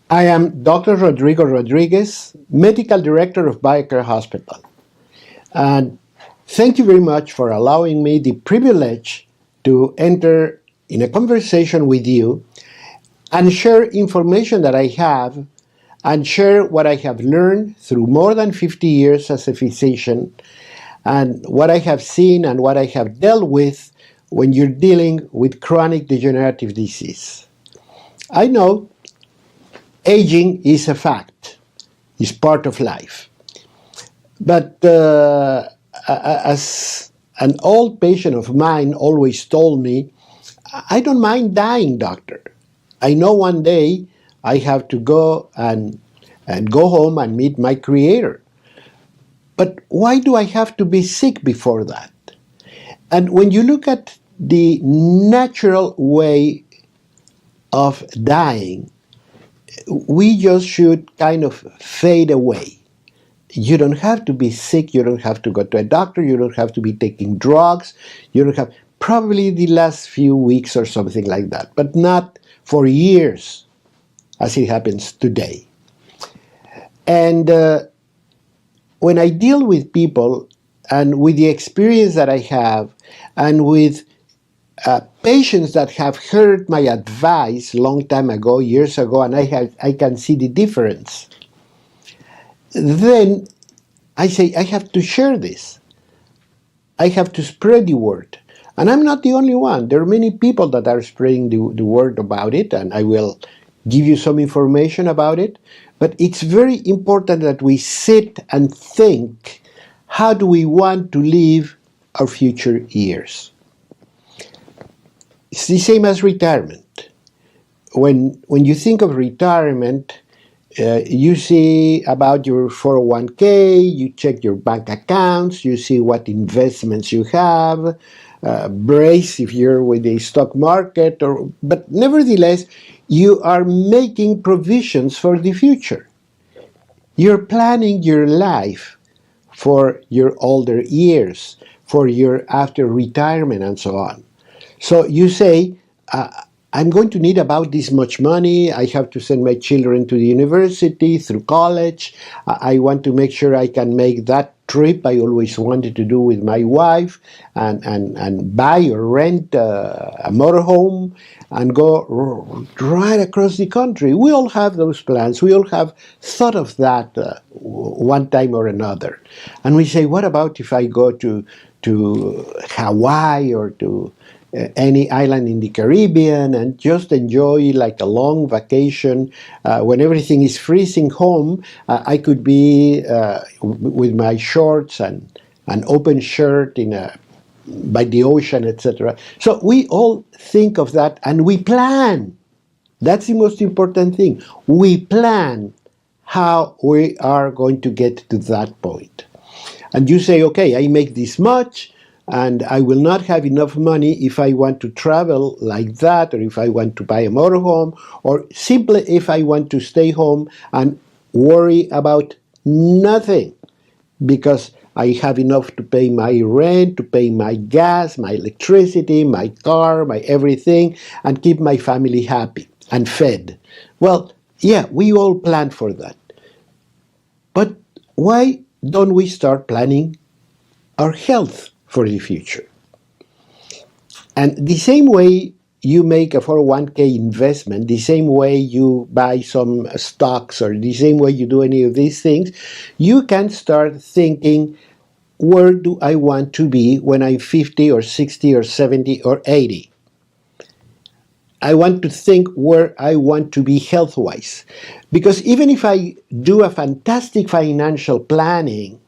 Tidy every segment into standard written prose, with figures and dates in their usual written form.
I am Dr. Rodrigo Rodriguez, Medical Director of BioCare Hospital. And thank you very much for allowing me the privilege to enter in a conversation with you and share information that I have and share what I have learned through more than 50 years as a physician and what I have seen and what I have dealt with when you're dealing with chronic degenerative disease. I know aging is a fact, is part of life. But as an old patient of mine always told me, I don't mind dying, doctor. I know one day I have to go and go home and meet my creator. But why do I have to be sick before that? And when you look at the natural way of dying, we just should kind of fade away. You don't have to be sick, you don't have to go to a doctor, you don't have to be taking drugs, you don't have, probably the last few weeks or something like that, but not for years, as it happens today. And when I deal with people, and with the experience that I have, and with patients that have heard my advice long time ago, years ago, and I can see the difference, then I say, I have to share this. I have to spread the word. And I'm not the only one. There are many people that are spreading the word about it, and I will give you some information about it. But it's very important that we sit and think, how do we want to live our future years? It's the same as retirement. When you think of retirement, you see about your 401k, you check your bank accounts, you see what investments you have, brace if you're with the stock market, but nevertheless, you are making provisions for the future. You're planning your life for your older years, for your after retirement and so on. So you say, I'm going to need about this much money. I have to send my children to the university, through college. I want to make sure I can make that trip I always wanted to do with my wife and buy or rent a motorhome and go right across the country. We all have those plans. We all have thought of that one time or another. And we say, what about if I go to Hawaii or to any island in the Caribbean and just enjoy like a long vacation when everything is freezing home? I could be with my shorts and an open shirt by the ocean, etc. So we all think of that and we plan. That's the most important thing. We plan how we are going to get to that point. And you say, okay, I make this much, and I will not have enough money if I want to travel like that, or if I want to buy a motorhome, or simply if I want to stay home and worry about nothing, because I have enough to pay my rent, to pay my gas, my electricity, my car, my everything, and keep my family happy and fed. Well, yeah, we all plan for that. But why don't we start planning our health for the future? And the same way you make a 401k investment, the same way you buy some stocks, or the same way you do any of these things, you can start thinking, where do I want to be when I'm 50 or 60 or 70 or 80? I want to think where I want to be health-wise. Because even if I do a fantastic financial planning,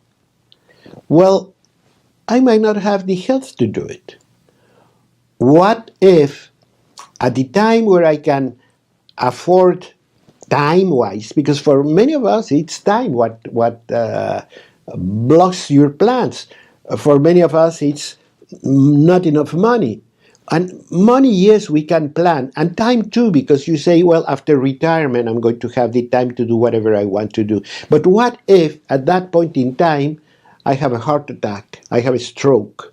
well, I might not have the health to do it. What if at the time where I can afford time-wise, because for many of us it's time what blocks your plans. For many of us it's not enough money. And money, yes, we can plan, and time too, because you say, well, after retirement I'm going to have the time to do whatever I want to do. But what if at that point in time I have a heart attack, I have a stroke,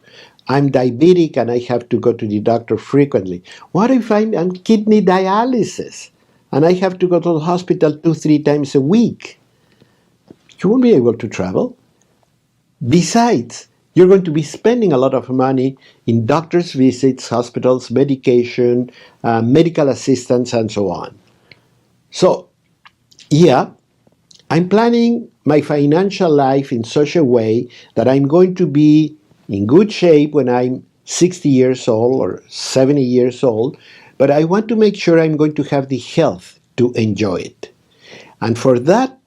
I'm diabetic and I have to go to the doctor frequently? What if I'm on kidney dialysis and I have to go to the hospital 2-3 times a week. You won't be able to travel. Besides, you're going to be spending a lot of money in doctor's visits, hospitals, medication, medical assistance, and so on. So, yeah, I'm planning my financial life in such a way that I'm going to be in good shape when I'm 60 years old or 70 years old, but I want to make sure I'm going to have the health to enjoy it. And for that,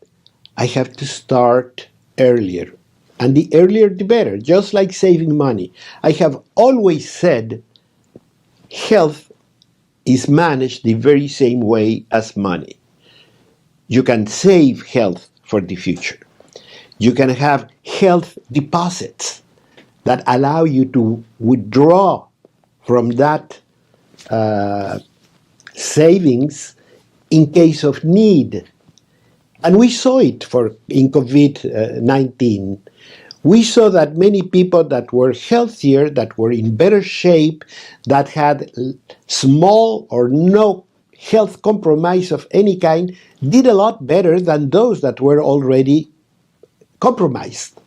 I have to start earlier. And the earlier the better, just like saving money. I have always said health is managed the very same way as money. You can save health for the future. You can have health deposits that allow you to withdraw from that savings in case of need. And we saw it in COVID-19. We saw that many people that were healthier, that were in better shape, that had small or no health compromise of any kind, did a lot better than those that were already compromised.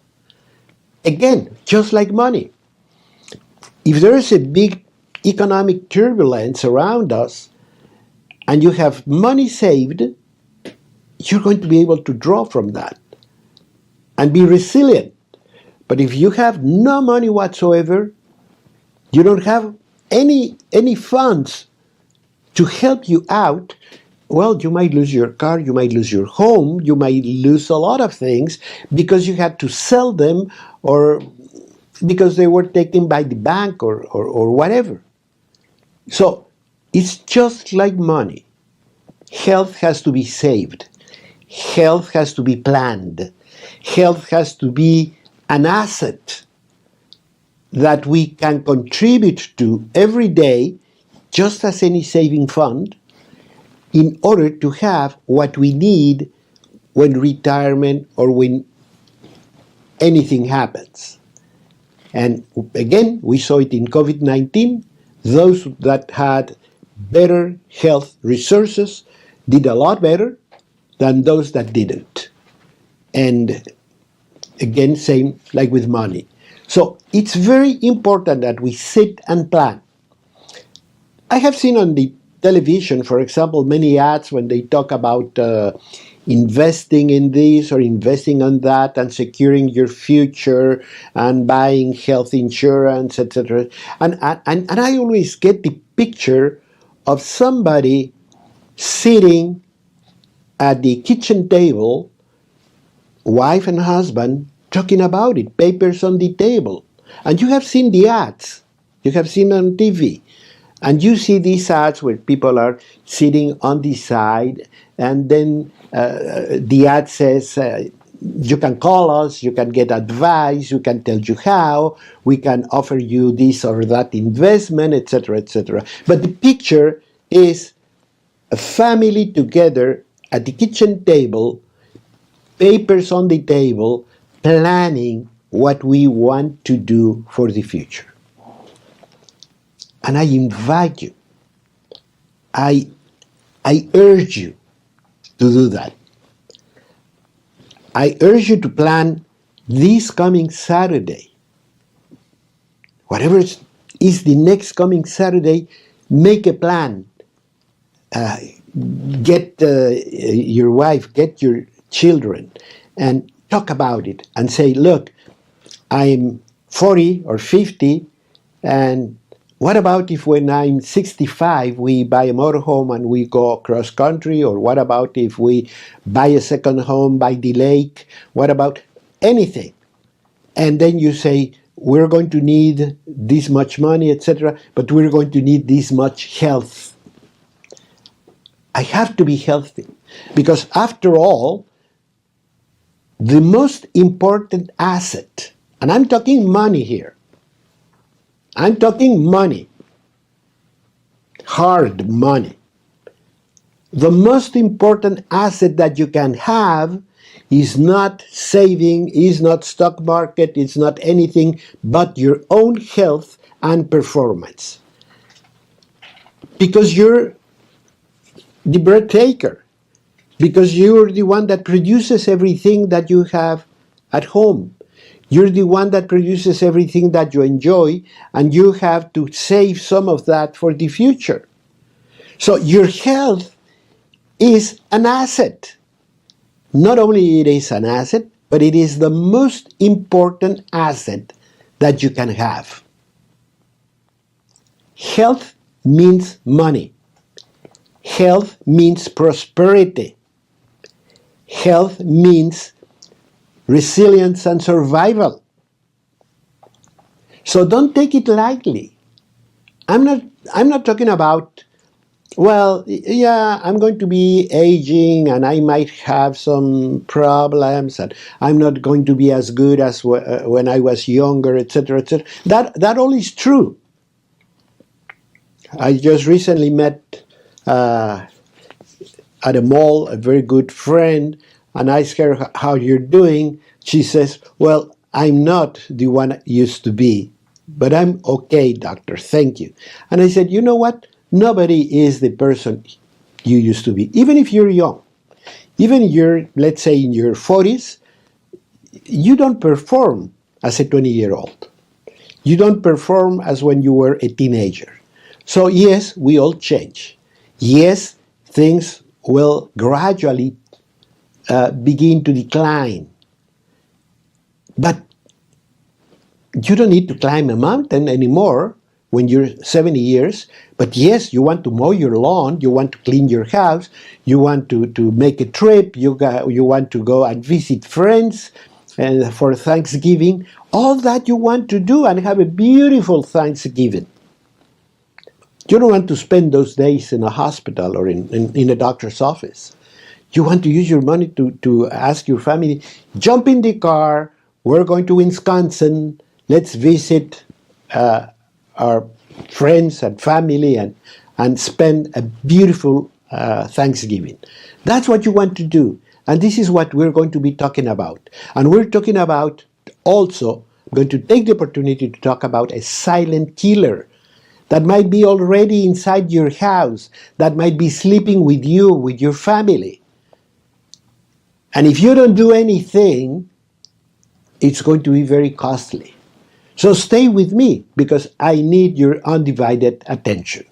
Again, just like money. If there is a big economic turbulence around us and you have money saved, you're going to be able to draw from that and be resilient. But if you have no money whatsoever, you don't have any funds to help you out, well, you might lose your car, you might lose your home, you might lose a lot of things because you had to sell them or because they were taken by the bank or whatever. So it's just like money. Health has to be saved. Health has to be planned. Health has to be an asset that we can contribute to every day, just as any saving fund, in order to have what we need when retirement or when anything happens. And again, we saw it in COVID-19. Those that had better health resources did a lot better than those that didn't. And again, same like with money. So it's very important that we sit and plan. I have seen on the television, for example, many ads when they talk about investing in this or investing on that and securing your future and buying health insurance, etc. And I always get the picture of somebody sitting at the kitchen table, wife and husband, talking about it, papers on the table. And you have seen the ads. You have seen on TV. And you see these ads where people are sitting on the side, and then the ad says, you can call us, you can get advice, we can tell you how, we can offer you this or that investment, etc., etc. But the picture is a family together at the kitchen table, papers on the table, planning what we want to do for the future. And I invite you, I urge you to do that. I urge you to plan this coming Saturday. Whatever is the next coming Saturday, make a plan. Get your wife, get your children, and talk about it and say, look, I'm 40 or 50, and what about if when I'm 65 we buy a motorhome and we go cross country? Or what about if we buy a second home by the lake? What about anything? And then you say, we're going to need this much money, etc., but we're going to need this much health. I have to be healthy because after all, the most important asset, and I'm talking money here, I'm talking money, hard money. The most important asset that you can have is not saving, is not stock market, it's not anything but your own health and performance. Because you're the birth taker, because you're the one that produces everything that you have at home. You're the one that produces everything that you enjoy, and you have to save some of that for the future. So your health is an asset. Not only it is an asset, but it is the most important asset that you can have. Health means money. Health means prosperity. Health means resilience and survival. So don't take it lightly. I'm not talking about, well, yeah, I'm going to be aging and I might have some problems and I'm not going to be as good as when I was younger, etc., etc. That all is true. I just recently met at a mall a very good friend and asked her how you're doing. She says, well, I'm not the one I used to be, but I'm okay, doctor, thank you. And I said, you know what? Nobody is the person you used to be, even if you're young. Even you're, let's say, in your 40s, you don't perform as a 20-year-old. You don't perform as when you were a teenager. So yes, we all change. Yes, things will gradually begin to decline. But you don't need to climb a mountain anymore when you're 70 years. But yes, you want to mow your lawn, you want to clean your house, you want to make a trip, you want to go and visit friends and for Thanksgiving. All that you want to do and have a beautiful Thanksgiving. You don't want to spend those days in a hospital or in a doctor's office. You want to use your money to ask your family, jump in the car, we're going to Wisconsin, let's visit our friends and family and spend a beautiful Thanksgiving. That's what you want to do. And this is what we're going to be talking about. And we're talking about also, going to take the opportunity to talk about a silent killer that might be already inside your house, that might be sleeping with you, with your family. And if you don't do anything, it's going to be very costly. So stay with me because I need your undivided attention.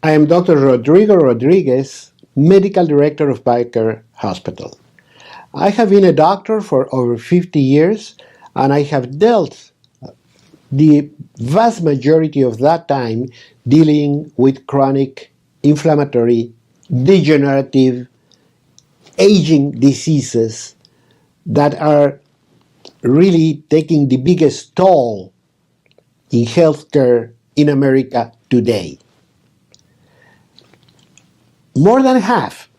I am Dr. Rodrigo Rodriguez, Medical Director of BioCare Hospital. I have been a doctor for over 50 years and I have dealt the vast majority of that time dealing with chronic, inflammatory, degenerative, aging diseases that are really taking the biggest toll in healthcare in America today. More than half,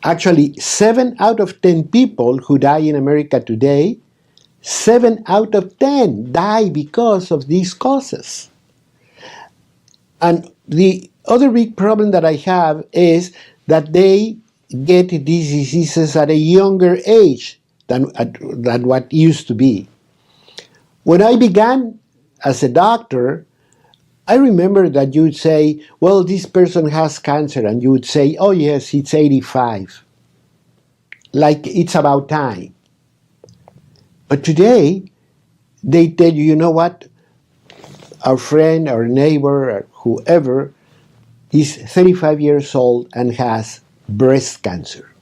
actually 7 out of 10 people who die in America today, 7 out of 10 die because of these causes. And the other big problem that I have is that they get these diseases at a younger age than what used to be. When I began as a doctor, I remember that you would say, well, this person has cancer, and you would say, oh yes, it's 85. Like it's about time. But today, they tell you, you know what? Our friend, our neighbor, or whoever is 35 years old and has breast cancer.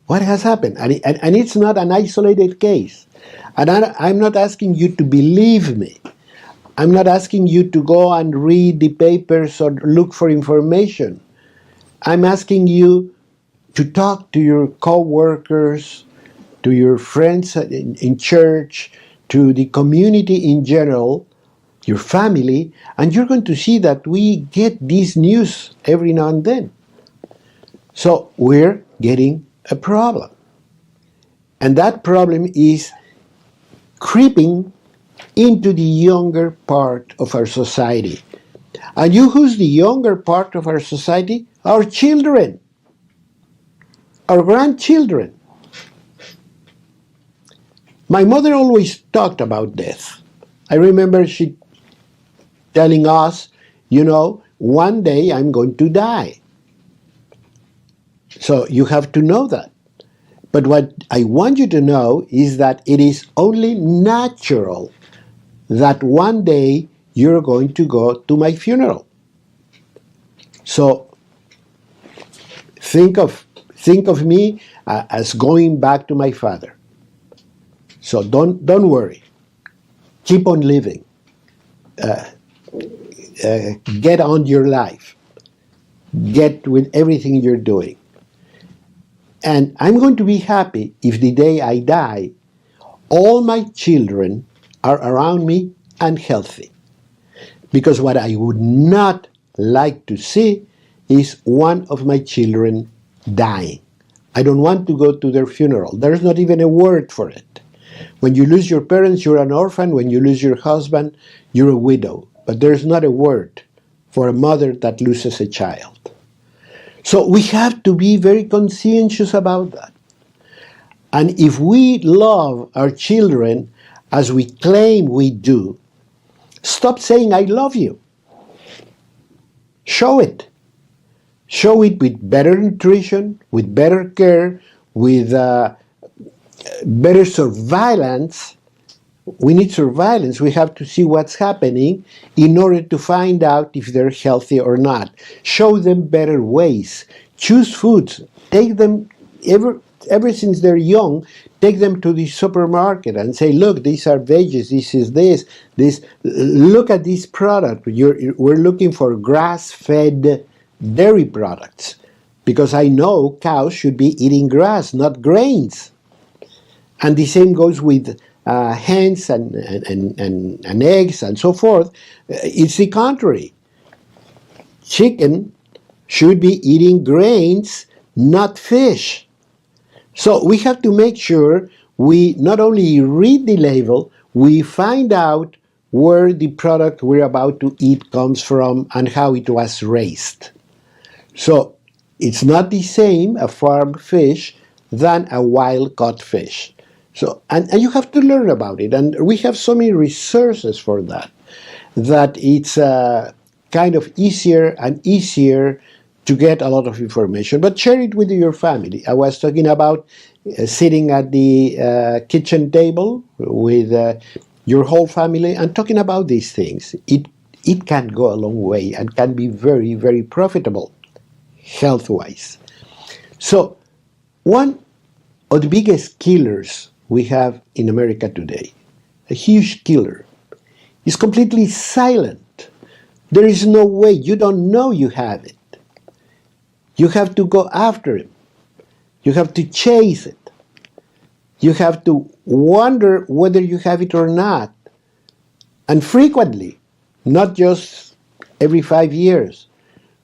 What has happened? And it's not an isolated case. And I'm not asking you to believe me. I'm not asking you to go and read the papers or look for information. I'm asking you to talk to your co-workers, to your friends in church, to the community in general, your family, and you're going to see that we get this news every now and then. So we're getting a problem. And that problem is creeping into the younger part of our society. And you who's the younger part of our society? Our children. our grandchildren. My mother always talked about death. I remember she telling us, one day I'm going to die. So you have to know that. But what I want you to know is that it is only natural that one day you're going to go to my funeral. So think of me as going back to my father. So don't worry. Keep on living. Get on your life. Get with everything you're doing. And I'm going to be happy if the day I die, all my children are around me and healthy. Because what I would not like to see is one of my children dying. I don't want to go to their funeral. There's not even a word for it. When you lose your parents, you're an orphan. When you lose your husband, you're a widow. But there's not a word for a mother that loses a child. So we have to be very conscientious about that. And if we love our children as we claim we do, stop saying, I love you. Show it. Show it with better nutrition, with better care, with better surveillance. We need surveillance. We have to see what's happening in order to find out if they're healthy or not. Show them better ways. Choose foods. Take them, ever since they're young, take them to the supermarket and say, look, these are veggies, this is this. Look at this product. We're looking for grass-fed dairy products because I know cows should be eating grass, not grains. And the same goes with hens and eggs and so forth. It's the contrary. Chicken should be eating grains, not fish. So we have to make sure we not only read the label, we find out where the product we're about to eat comes from and how it was raised. So it's not the same, a farm fish, than a wild-caught fish. So, and you have to learn about it. And we have so many resources for that, that it's kind of easier and easier to get a lot of information. But share it with your family. I was talking about sitting at the kitchen table with your whole family and talking about these things. It can go a long way and can be very, very profitable health-wise. So, one of the biggest killers we have in America today, a huge killer, is completely silent. There is no way. You don't know you have it. You have to go after it. You have to chase it. You have to wonder whether you have it or not. And frequently, not just every 5 years.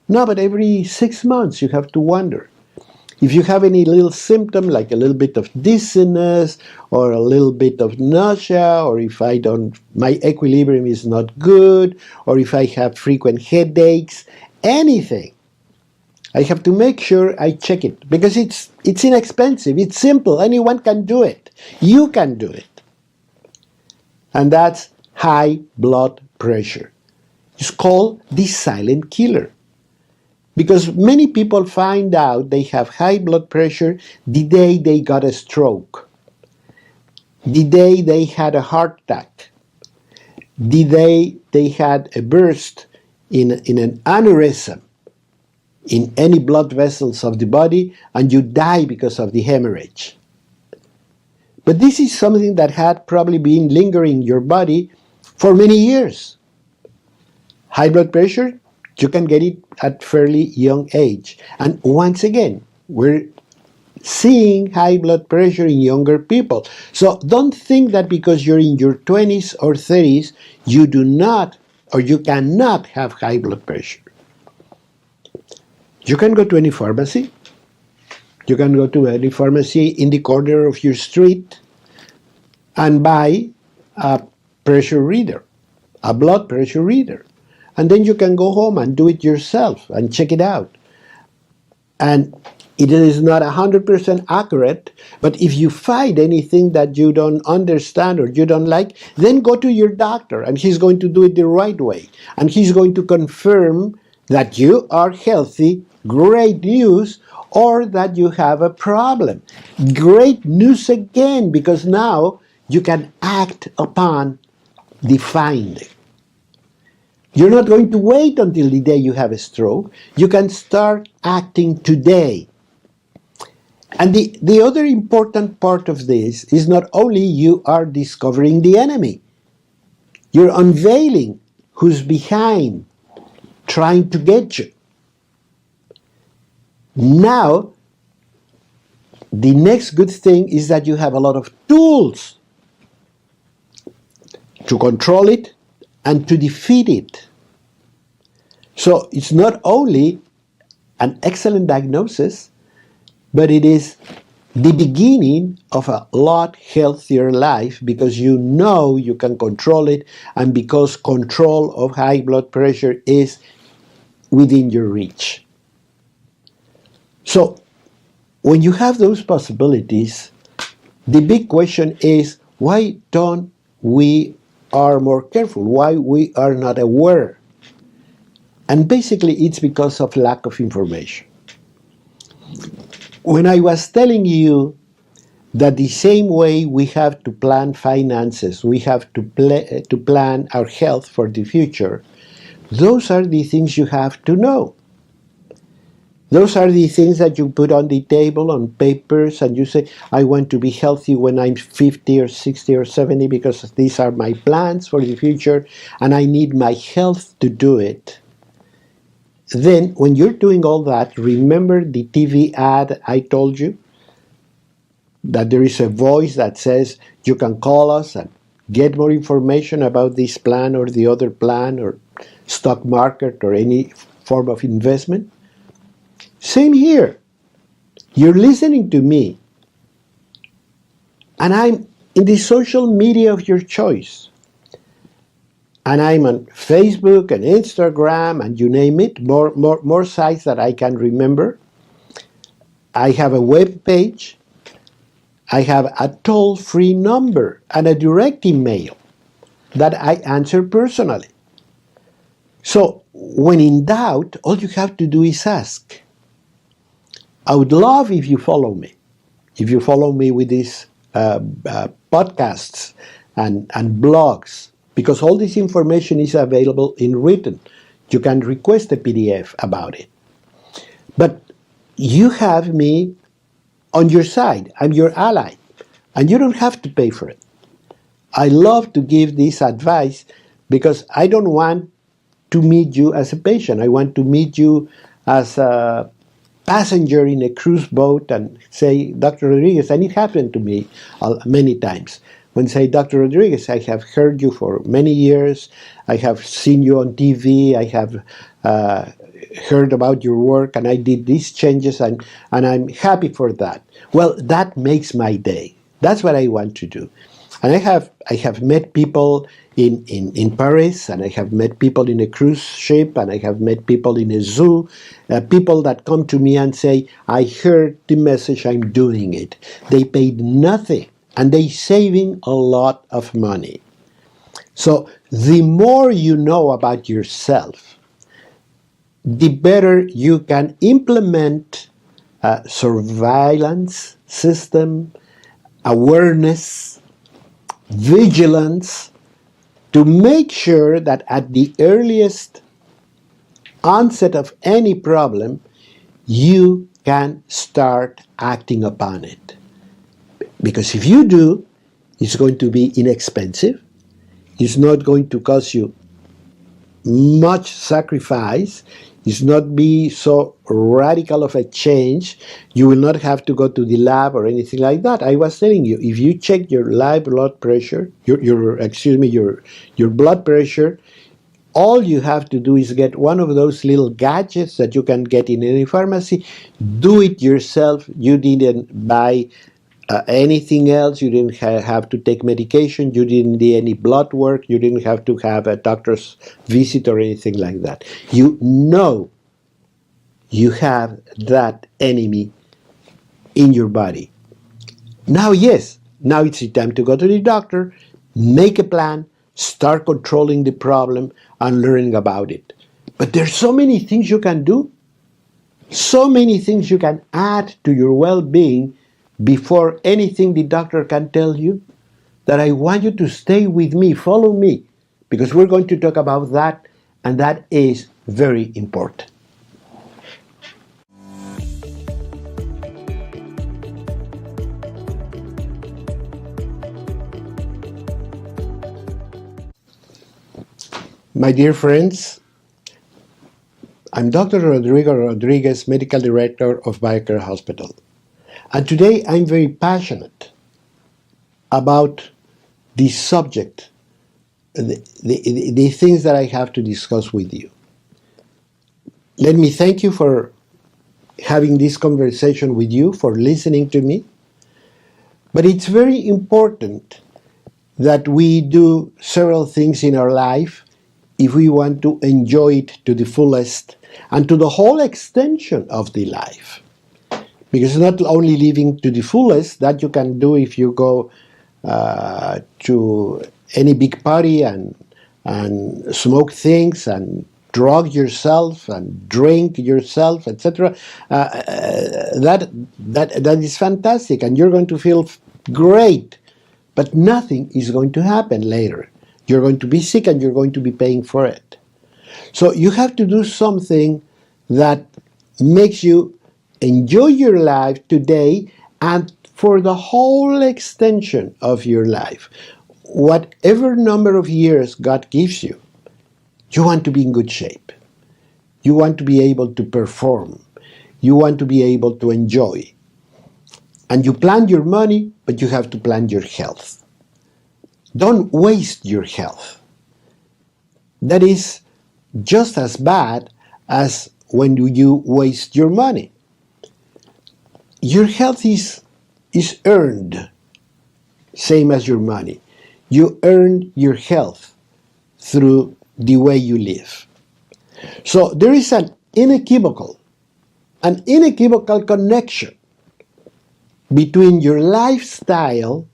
No, but every 6 months you have to wonder. If you have any little symptom, like a little bit of dizziness, or a little bit of nausea, or if my equilibrium is not good, or if I have frequent headaches, anything, I have to make sure I check it, because it's inexpensive, it's simple, anyone can do it. You can do it. And that's high blood pressure. It's called the silent killer. Because many people find out they have high blood pressure the day they got a stroke, the day they had a heart attack, the day they had a burst in an aneurysm in any blood vessels of the body, and you die because of the hemorrhage. But this is something that had probably been lingering in your body for many years. High blood pressure, you can get it at fairly young age. And once again, we're seeing high blood pressure in younger people. So don't think that because you're in your 20s or 30s, you do not or you cannot have high blood pressure. You can go to any pharmacy. You can go to any pharmacy in the corner of your street and buy a pressure reader, a blood pressure reader. And then you can go home and do it yourself and check it out. And It is not 100% accurate, but if you find anything that you don't understand or you don't like, then go to your doctor and he's going to do it the right way. And he's going to confirm that you are healthy, great news, or that you have a problem. Great news again, because now you can act upon the finding. You're not going to wait until the day you have a stroke. You can start acting today. And the other important part of this is not only you are discovering the enemy, you're unveiling who's behind, trying to get you. Now, the next good thing is that you have a lot of tools to control it and to defeat it. So it's not only an excellent diagnosis, but it is the beginning of a lot healthier life, because you know you can control it, and because control of high blood pressure is within your reach. So when you have those possibilities, the big question is, why don't we are more careful? Why we are not aware? And basically it's because of lack of information. When I was telling you that the same way we have to plan finances, we have to plan our health for the future, those are the things you have to know. Those are the things that you put on the table, on papers, and you say, I want to be healthy when I'm 50 or 60 or 70 because these are my plans for the future, and I need my health to do it. Then, when you're doing all that, remember the TV ad I told you? That there is a voice that says, you can call us and get more information about this plan or the other plan or stock market or any form of investment? Same here. You're listening to me, and I'm in the social media of your choice. And I'm on Facebook and Instagram and you name it, more sites that I can remember. I have a web page. I have a toll-free number and a direct email that I answer personally. So when in doubt, all you have to do is ask. I would love if you follow me. If you follow me with these podcasts and blogs, because all this information is available in written. You can request a PDF about it. But you have me on your side. I'm your ally. And you don't have to pay for it. I love to give this advice because I don't want to meet you as a patient. I want to meet you as a passenger in a cruise boat and say, Dr. Rodriguez, and it happened to me many times. When say, Dr. Rodriguez, I have heard you for many years, I have seen you on TV, I have heard about your work, and I did these changes, and I'm happy for that. Well, that makes my day. That's what I want to do. And I have met people in Paris, and I have met people in a cruise ship, and I have met people in a zoo, people that come to me and say, I heard the message, I'm doing it. They paid nothing. And they saving a lot of money. So the more you know about yourself, the better you can implement a surveillance system, awareness, vigilance, to make sure that at the earliest onset of any problem, you can start acting upon it. Because if you do, it's going to be inexpensive. It's not going to cost you much sacrifice. It's not be so radical of a change. You will not have to go to the lab or anything like that. I was telling you, if you check your live blood pressure, your blood pressure, all you have to do is get one of those little gadgets that you can get in any pharmacy. Do it yourself. You didn't buy anything else. You didn't have to take medication. You didn't do any blood work. You didn't have to have a doctor's visit or anything like that. You know you have that enemy in your body. Now, yes, now it's the time to go to the doctor, make a plan, start controlling the problem, and learning about it. But there's so many things you can do, so many things you can add to your well-being before anything the doctor can tell you, that I want you to stay with me, follow me, because we're going to talk about that, and that is very important. My dear friends, I'm Dr. Rodrigo Rodriguez, Medical Director of BioCare Hospital. And today I'm very passionate about this subject, the things that I have to discuss with you. Let me thank you for having this conversation with you, for listening to me. But it's very important that we do several things in our life if we want to enjoy it to the fullest and to the whole extension of the life. Because it's not only living to the fullest that you can do if you go to any big party and smoke things and drug yourself and drink yourself, etc. That is fantastic, and you're going to feel great, but nothing is going to happen later. You're going to be sick and you're going to be paying for it. So you have to do something that makes you enjoy your life today and for the whole extension of your life. Whatever number of years God gives you, you want to be in good shape. You want to be able to perform. You want to be able to enjoy. And you plan your money, but you have to plan your health. Don't waste your health. That is just as bad as when you waste your money. Your health is earned, same as your money. You earn your health through the way you live. So there is an unequivocal connection between your lifestyle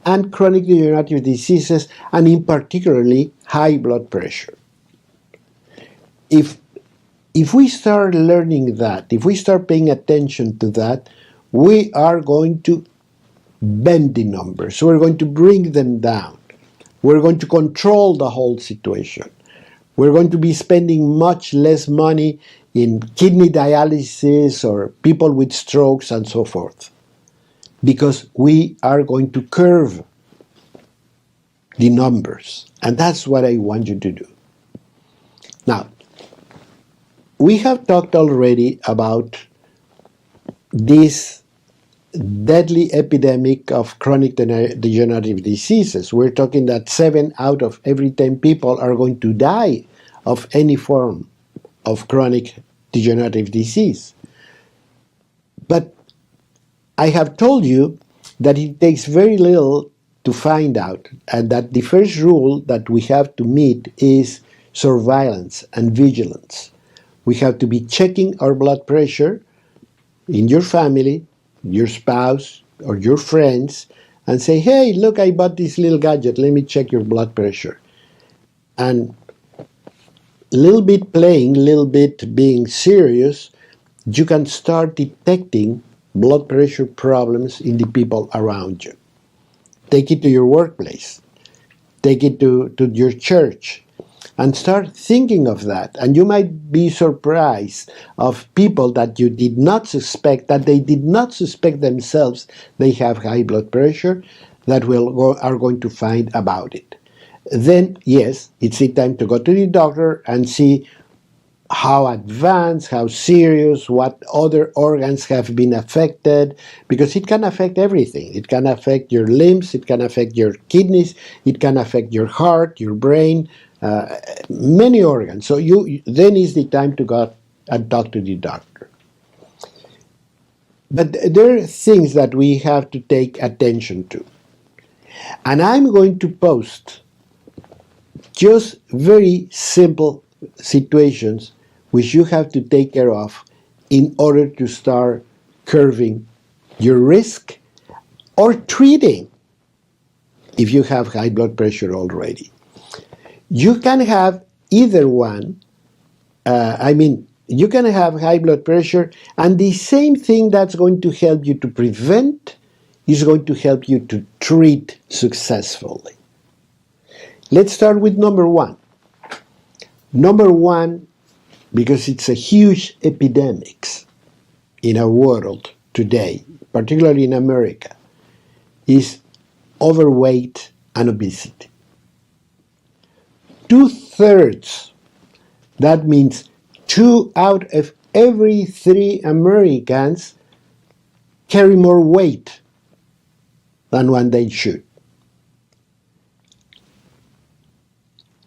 and chronic degenerative diseases, and in particularly high blood pressure. If we start learning that, if we start paying attention to that, we are going to bend the numbers. We're going to bring them down. We're going to control the whole situation. We're going to be spending much less money in kidney dialysis or people with strokes and so forth, because we are going to curve the numbers. And that's what I want you to do. Now, we have talked already about this deadly epidemic of chronic degenerative diseases. We're talking that 7 out of every 10 people are going to die of any form of chronic degenerative disease. But I have told you that it takes very little to find out, and that the first rule that we have to meet is surveillance and vigilance. We have to be checking our blood pressure in your family, your spouse, or your friends, and say, hey, look, I bought this little gadget, let me check your blood pressure. And a little bit playing, a little bit being serious, you can start detecting blood pressure problems in the people around you. Take it to your workplace. Take it to your church. And start thinking of that. And you might be surprised of people that you did not suspect, that they did not suspect themselves they have high blood pressure, that are going to find about it. Then, yes, it's the time to go to the doctor and see how advanced, how serious, what other organs have been affected, because it can affect everything. It can affect your limbs, it can affect your kidneys, it can affect your heart, your brain, many organs. So then is the time to go and talk to the doctor. But there are things that we have to take attention to. And I'm going to post just very simple situations which you have to take care of in order to start curbing your risk or treating if you have high blood pressure already. You can have either one. You can have high blood pressure, and the same thing that's going to help you to prevent is going to help you to treat successfully. Let's start with number one. Number one, because it's a huge epidemic in our world today, particularly in America, is overweight and obesity. 2/3, that means 2 out of every 3 Americans carry more weight than what they should.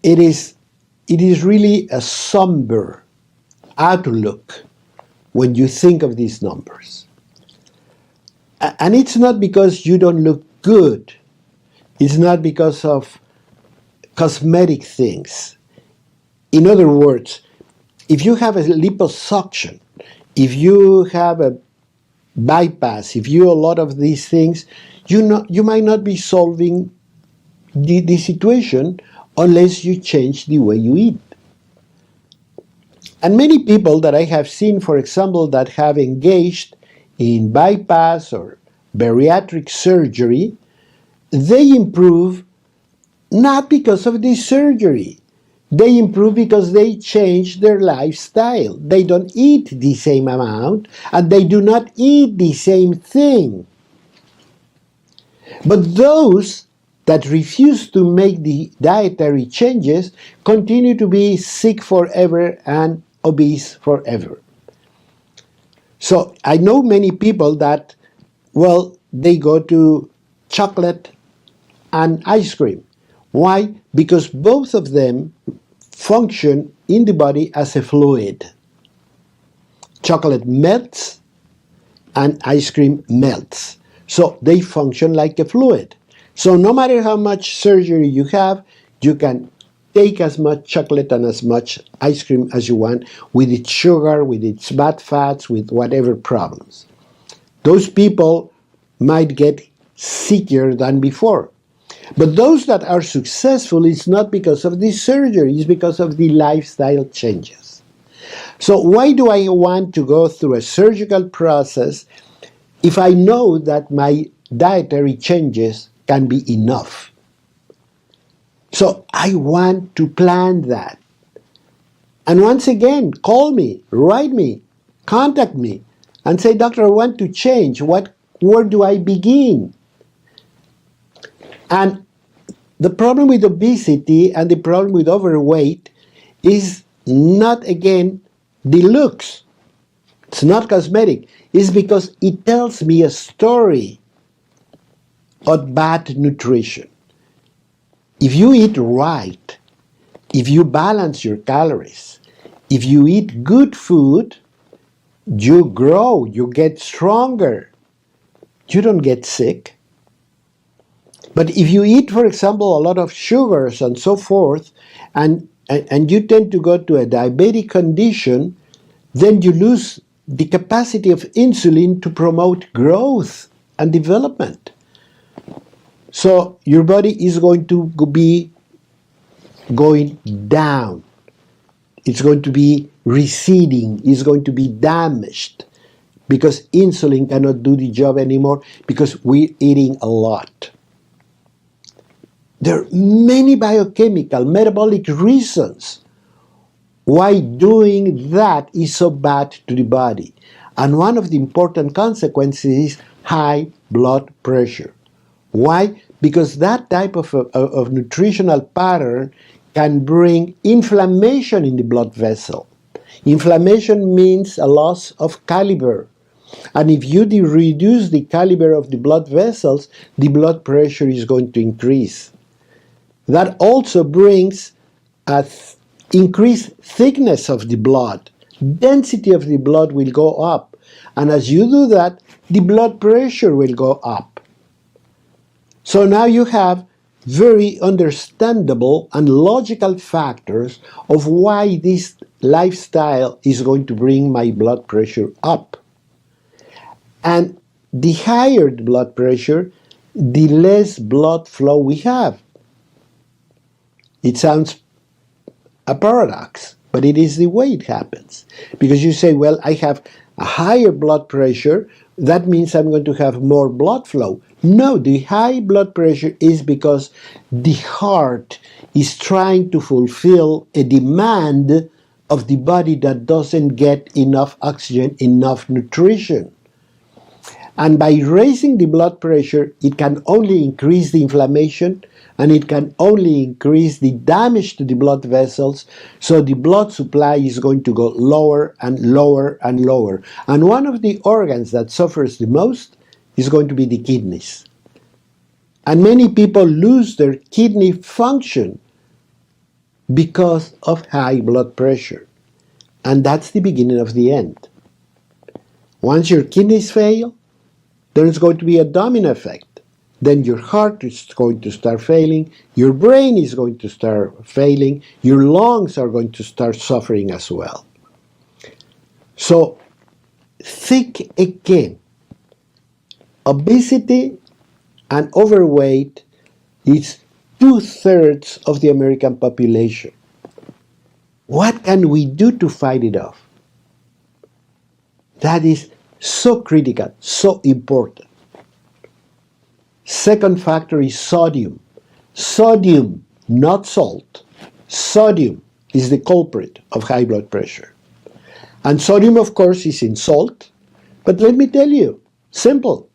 It is really a somber outlook when you think of these numbers. And it's not because you don't look good. It's not because of cosmetic things. In other words, if you have a liposuction, if you have a bypass, if you a lot of these things, you might not be solving the situation unless you change the way you eat. And many people that I have seen, for example, that have engaged in bypass or bariatric surgery, they improve not because of the surgery. They improve because they change their lifestyle. They don't eat the same amount, and they do not eat the same thing. But those that refuse to make the dietary changes continue to be sick forever and obese forever. So I know many people that, well, they go to chocolate and ice cream. Why? Because both of them function in the body as a fluid. Chocolate melts and ice cream melts. So they function like a fluid. So no matter how much surgery you have, you can take as much chocolate and as much ice cream as you want with its sugar, with its bad fats, with whatever problems. Those people might get sicker than before. But those that are successful, it's not because of the surgery, it's because of the lifestyle changes. So why do I want to go through a surgical process if I know that my dietary changes can be enough? So I want to plan that. And once again, call me, write me, contact me, and say, Doctor, I want to change. Where do I begin? And the problem with obesity and the problem with overweight is not, again, the looks. It's not cosmetic. It's because it tells me a story of bad nutrition. If you eat right, if you balance your calories, if you eat good food, you grow, you get stronger. You don't get sick. But if you eat, for example, a lot of sugars and so forth, and you tend to go to a diabetic condition, then you lose the capacity of insulin to promote growth and development. So your body is going to be going down. It's going to be receding. It's going to be damaged because insulin cannot do the job anymore because we're eating a lot. There are many biochemical, metabolic reasons why doing that is so bad to the body. And one of the important consequences is high blood pressure. Why? Because that type of nutritional pattern can bring inflammation in the blood vessel. Inflammation means a loss of caliber. And if you reduce the caliber of the blood vessels, the blood pressure is going to increase. That also brings increased thickness of the blood. Density of the blood will go up. And as you do that, the blood pressure will go up. So now you have very understandable and logical factors of why this lifestyle is going to bring my blood pressure up. And the higher the blood pressure, the less blood flow we have. It sounds a paradox, but it is the way it happens. Because you say, well, I have a higher blood pressure, that means I'm going to have more blood flow. No, the high blood pressure is because the heart is trying to fulfill a demand of the body that doesn't get enough oxygen, enough nutrition. And by raising the blood pressure, it can only increase the inflammation, and it can only increase the damage to the blood vessels, so the blood supply is going to go lower and lower and lower. And one of the organs that suffers the most is going to be the kidneys. And many people lose their kidney function because of high blood pressure. And that's the beginning of the end. Once your kidneys fail, there's going to be a domino effect. Then your heart is going to start failing, your brain is going to start failing, your lungs are going to start suffering as well. So think again. Obesity and overweight is 2/3 of the American population. What can we do to fight it off? That is so critical, so important. Second factor is sodium. Sodium, not salt. Sodium is the culprit of high blood pressure. And sodium, of course, is in salt. But let me tell you, simple.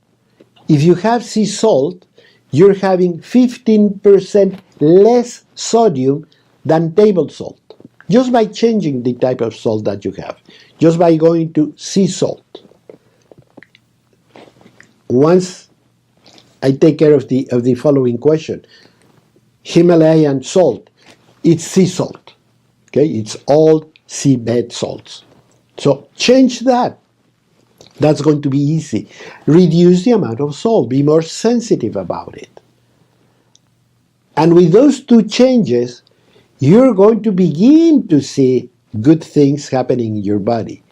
If you have sea salt, you're having 15% less sodium than table salt. Just by changing the type of salt that you have. Just by going to sea salt. Once I take care of the following question. Himalayan salt, it's sea salt. Okay, it's all seabed salts. So change that. That's going to be easy. Reduce the amount of salt. Be more sensitive about it. And with those two changes, you're going to begin to see good things happening in your body.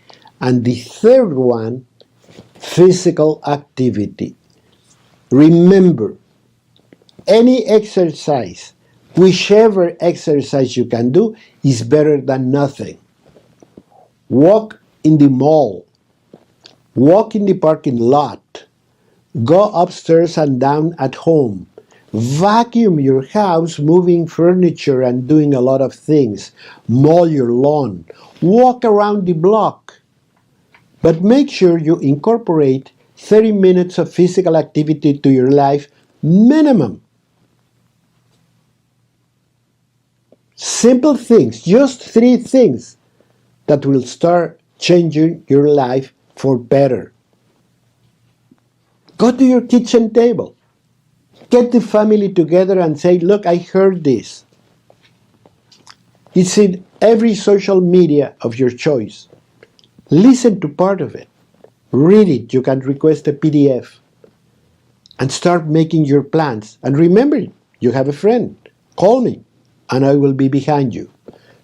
And the third one, physical activity. Remember, any exercise, whichever exercise you can do, is better than nothing. Walk in the mall. Walk in the parking lot. Go upstairs and down at home. Vacuum your house, moving furniture and doing a lot of things. Mow your lawn. Walk around the block. But make sure you incorporate 30 minutes of physical activity to your life minimum. Simple things, just 3 things that will start changing your life for better. Go to your kitchen table. Get the family together and say, look, I heard this. It's in every social media of your choice. Listen to part of it. Read it. You can request a PDF. And start making your plans. And remember, you have a friend. Call me, and I will be behind you.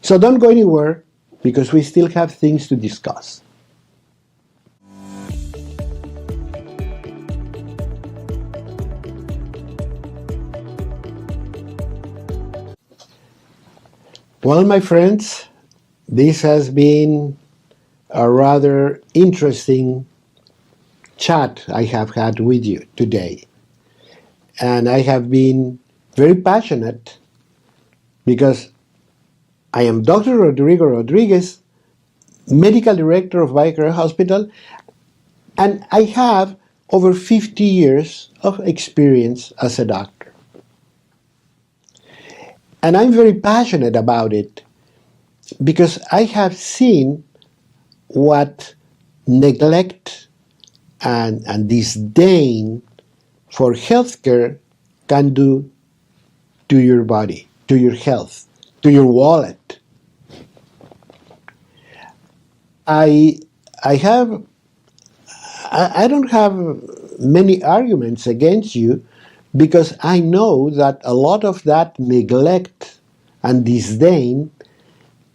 So don't go anywhere, because we still have things to discuss. Well, my friends, this has been a rather interesting chat I have had with you today. And I have been very passionate because I am Dr. Rodrigo Rodriguez, Medical Director of BioCare Hospital, and I have over 50 years of experience as a doctor. And I'm very passionate about it because I have seen what neglect and disdain for healthcare can do to your body, to your health, to your wallet. I don't have many arguments against you, because I know that a lot of that neglect and disdain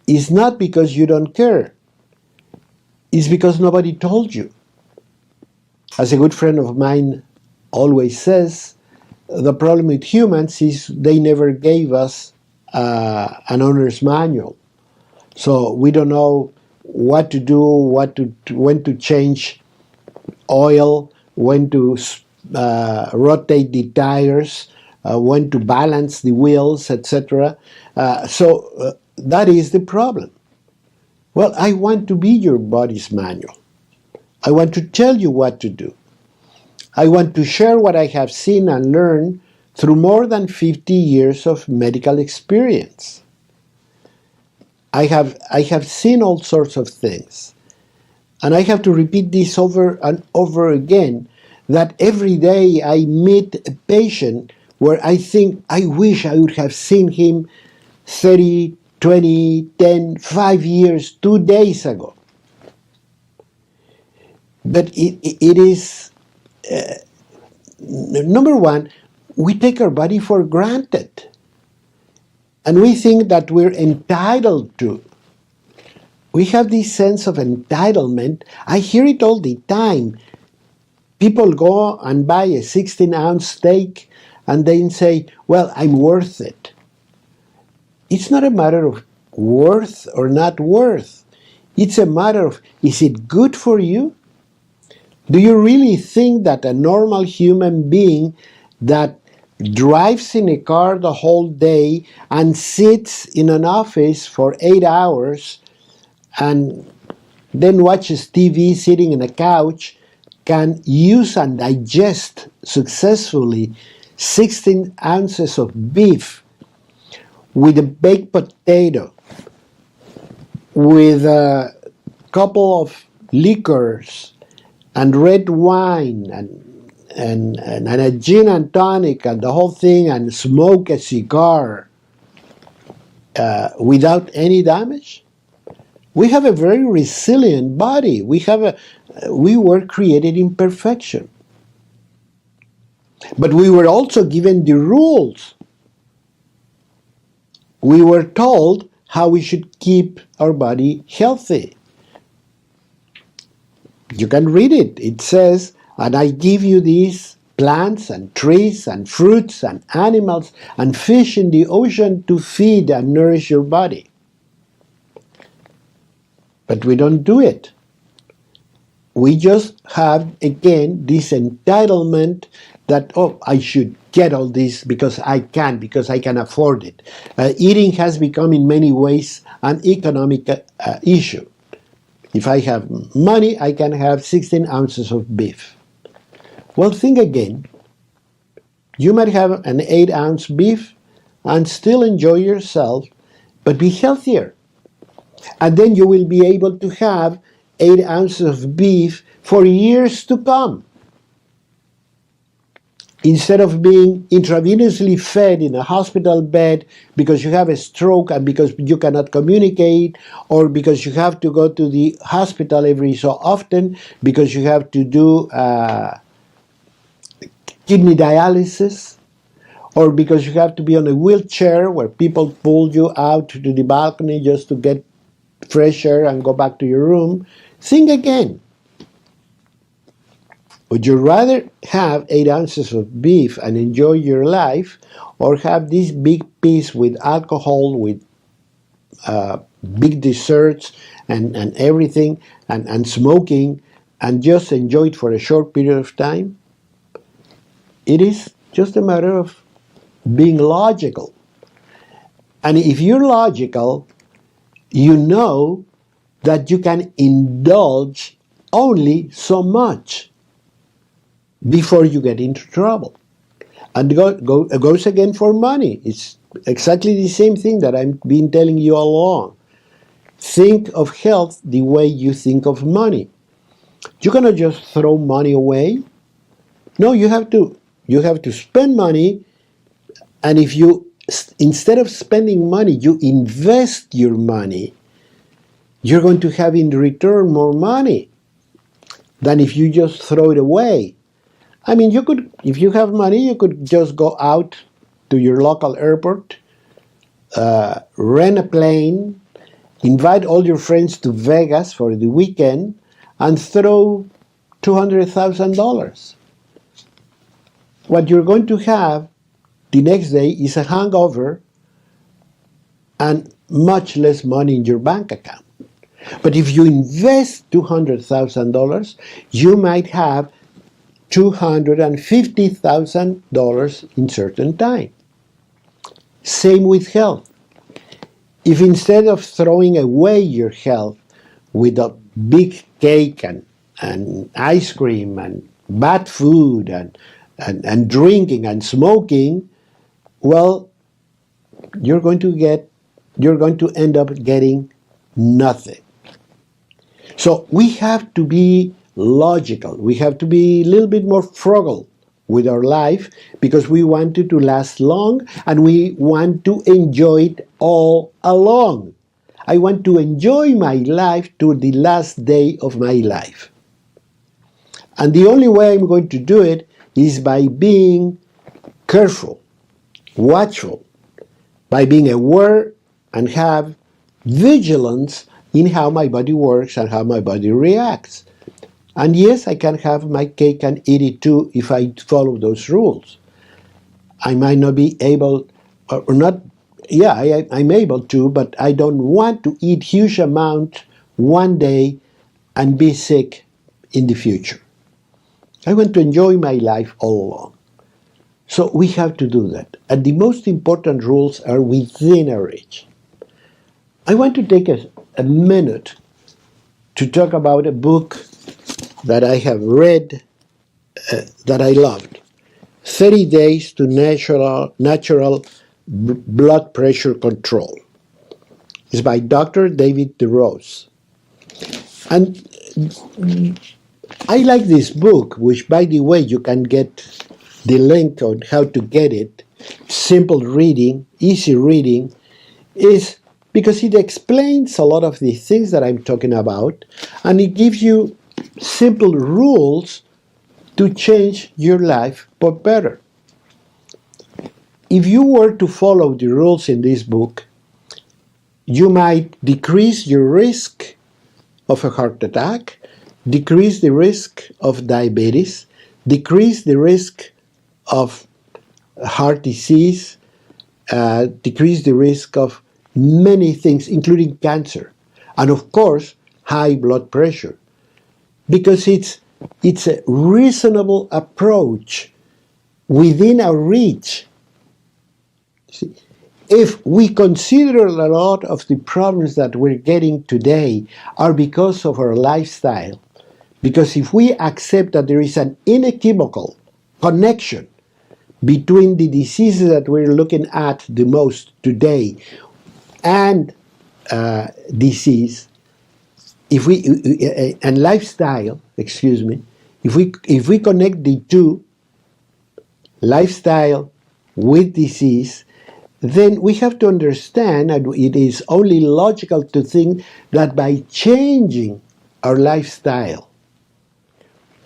is not because you don't care. It's because nobody told you. As a good friend of mine always says, the problem with humans is they never gave us an owner's manual. So we don't know what to do, when to change oil, when to rotate the tires, when to balance the wheels, etc. So that is the problem. Well, I want to be your body's manual. I want to tell you what to do. I want to share what I have seen and learned through more than 50 years of medical experience. I have seen all sorts of things. And I have to repeat this over and over again, that every day I meet a patient where I think, I wish I would have seen him 30, 20, 10, 5 years, 2 days ago. But it is, number one, we take our body for granted. And we think that we're entitled to. We have this sense of entitlement. I hear it all the time. People go and buy a 16-ounce steak and then say, well, I'm worth it. It's not a matter of worth or not worth. It's a matter of, is it good for you? Do you really think that a normal human being that drives in a car the whole day and sits in an office for 8 hours and then watches TV sitting in a couch can use and digest successfully 16 ounces of beef with a baked potato, with a couple of liquors and red wine and a gin and tonic and the whole thing, and smoke a cigar without any damage? We have a very resilient body. We were created in perfection. But we were also given the rules. We were told how we should keep our body healthy. You can read it. It says, and I give you these plants and trees and fruits and animals and fish in the ocean to feed and nourish your body. But we don't do it. We just have, again, this entitlement that, oh, I should get all this because I can afford it. Eating has become in many ways an economic issue. If I have money, I can have 16 ounces of beef. Well, think again. You might have an 8-ounce beef and still enjoy yourself, but be healthier. And then you will be able to have 8 ounces of beef for years to come. Instead of being intravenously fed in a hospital bed because you have a stroke and because you cannot communicate, or because you have to go to the hospital every so often because you have to do kidney dialysis, or because you have to be on a wheelchair where people pull you out to the balcony just to get fresh air and go back to your room. Think again. Would you rather have 8 ounces of beef and enjoy your life, or have this big piece with alcohol, with big desserts and everything, and smoking, and just enjoy it for a short period of time? It is just a matter of being logical. And if you're logical, you know that you can indulge only so much before you get into trouble. And it goes again for money. It's exactly the same thing that I've been telling you all along. Think of health the way you think of money. You cannot just throw money away. No, you have to spend money, and if you, instead of spending money, you invest your money, you're going to have in return more money than if you just throw it away. I mean, you could, if you have money, you could just go out to your local airport, rent a plane, invite all your friends to Vegas for the weekend, and throw $200,000. What you're going to have the next day is a hangover and much less money in your bank account. But if you invest $200,000, you might have $250,000 in certain time. Same with health. If instead of throwing away your health with a big cake and ice cream and bad food and drinking and smoking, well, you're going to end up getting nothing. So we have to be logical. We have to be a little bit more frugal with our life because we want it to last long and we want to enjoy it all along. I want to enjoy my life to the last day of my life. And the only way I'm going to do it is by being careful, watchful, by being aware and have vigilance in how my body works and how my body reacts. And yes, I can have my cake and eat it too if I follow those rules. I might not be able, or not, yeah, I'm able to, but I don't want to eat huge amount one day and be sick in the future. I want to enjoy my life all along. So we have to do that. And the most important rules are within our reach. I want to take a minute to talk about a book that I have read that I loved. 30 Days to Natural Blood Pressure Control. It's by Dr. David DeRose. And I like this book, which, by the way, you can get the link on how to get it. Simple reading, easy reading, is because it explains a lot of the things that I'm talking about, and it gives you simple rules to change your life for better. If you were to follow the rules in this book, you might decrease your risk of a heart attack, decrease the risk of diabetes, decrease the risk of heart disease, decrease the risk of many things, including cancer, and of course, high blood pressure. Because it's a reasonable approach within our reach. See, if we consider a lot of the problems that we're getting today are because of our lifestyle, because if we accept that there is an inequivocal connection between the diseases that we're looking at the most today and disease, and lifestyle, if we connect the two, lifestyle with disease, then we have to understand, and it is only logical to think that by changing our lifestyle,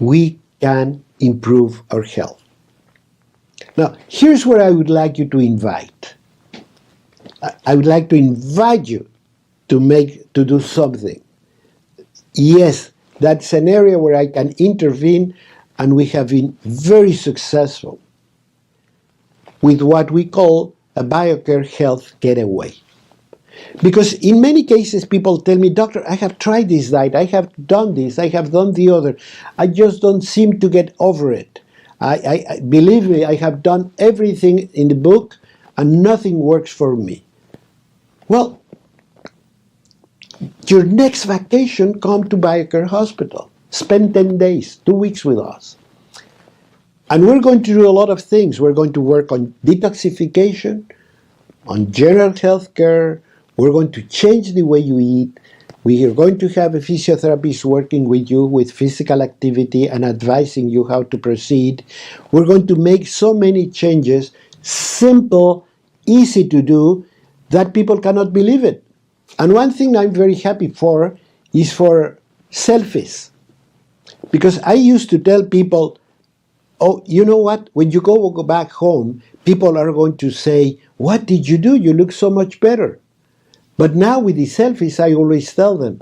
we can improve our health. Now, here's where I would like you to invite. I would like to invite you to do something. Yes, that's an area where I can intervene, and we have been very successful with what we call a BioCare health getaway. Because in many cases people tell me, doctor, I have tried this diet, I have done this, I have done the other, I just don't seem to get over it. I believe me, I have done everything in the book and nothing works for me. Well, your next vacation, come to BioCare Hospital. Spend 10 days, 2 weeks with us. And we're going to do a lot of things. We're going to work on detoxification, on general health care. We're going to change the way you eat. We are going to have a physiotherapist working with you with physical activity and advising you how to proceed. We're going to make so many changes, simple, easy to do, that people cannot believe it. And one thing I'm very happy for is for selfies. Because I used to tell people, oh, you know what? When you go back home, people are going to say, what did you do? You look so much better. But now with the selfies, I always tell them,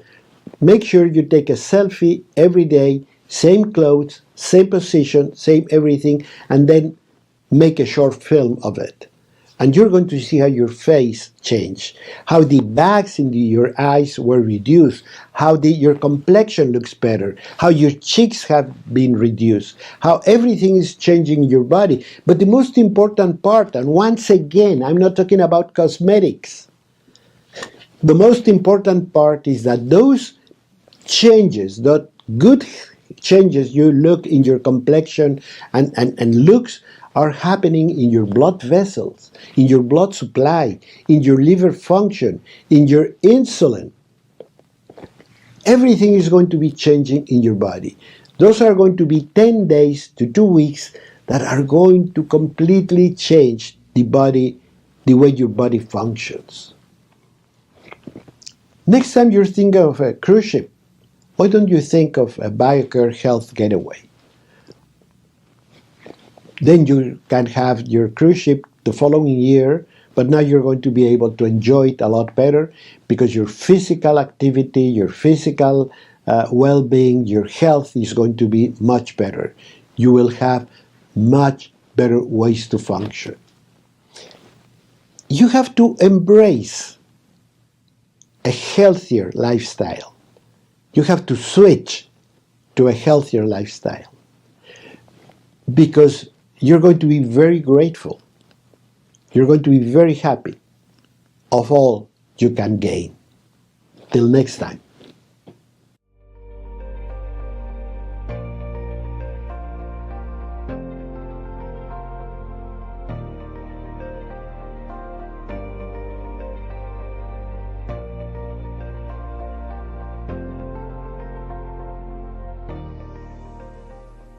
make sure you take a selfie every day, same clothes, same position, same everything, and then make a short film of it. And you're going to see how your face changed, how the bags in your eyes were reduced, how your complexion looks better, how your cheeks have been reduced, how everything is changing in your body. But the most important part, and once again, I'm not talking about cosmetics. The most important part is that those changes, that good changes you look in your complexion and looks are happening in your blood vessels, in your blood supply, in your liver function, in your insulin. Everything is going to be changing in your body. Those are going to be 10 days to 2 weeks that are going to completely change the body, the way your body functions. Next time you're thinking of a cruise ship, why don't you think of a BioCare Health Getaway? Then you can have your cruise ship the following year, but now you're going to be able to enjoy it a lot better because your physical activity, your physical well-being, your health is going to be much better. You will have much better ways to function. You have to embrace a healthier lifestyle. You have to switch to a healthier lifestyle because you're going to be very grateful. You're going to be very happy of all you can gain. Till next time.